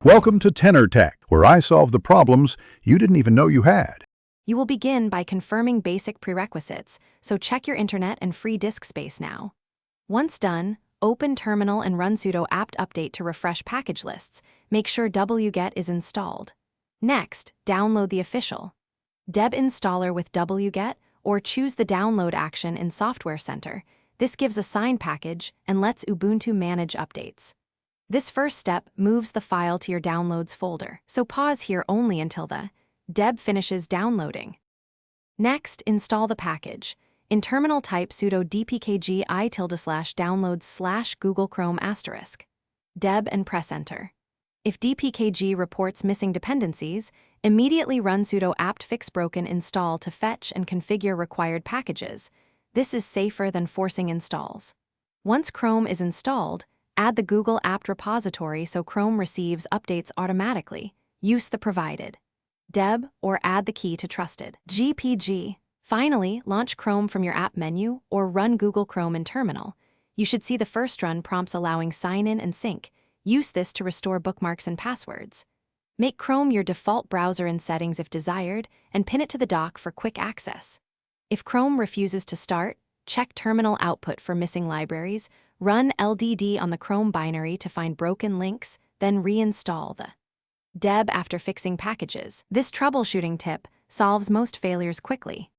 Welcome to Tenor Tech, where I solve the problems you didn't even know you had. You will begin by confirming basic prerequisites, so check your internet and free disk space now. Once done, open terminal and run sudo apt update to refresh package lists. Make sure wget is installed. Next, download the official deb installer with wget, or choose the download action in Software Center. This gives a signed package and lets Ubuntu manage updates. This first step moves the file to your downloads folder, so pause here only until the deb finishes downloading. Next, install the package. In terminal, type sudo dpkg i_downloads/Google Chrome *, deb, and press enter. If dpkg reports missing dependencies, immediately run sudo apt fix broken install to fetch and configure required packages. This is safer than forcing installs. Once Chrome is installed, add the Google apt repository so Chrome receives updates automatically. Use the provided deb or add the key to trusted GPG. Finally, launch Chrome from your app menu or run Google Chrome in terminal. You should see the first run prompts allowing sign in and sync. Use this to restore bookmarks and passwords. Make Chrome your default browser in settings if desired, and pin it to the dock for quick access. If Chrome refuses to start, check terminal output for missing libraries, run LDD on the Chrome binary to find broken links, then reinstall the deb after fixing packages. This troubleshooting tip solves most failures quickly.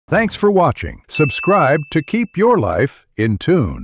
Thanks for watching. Subscribe to keep your life in tune.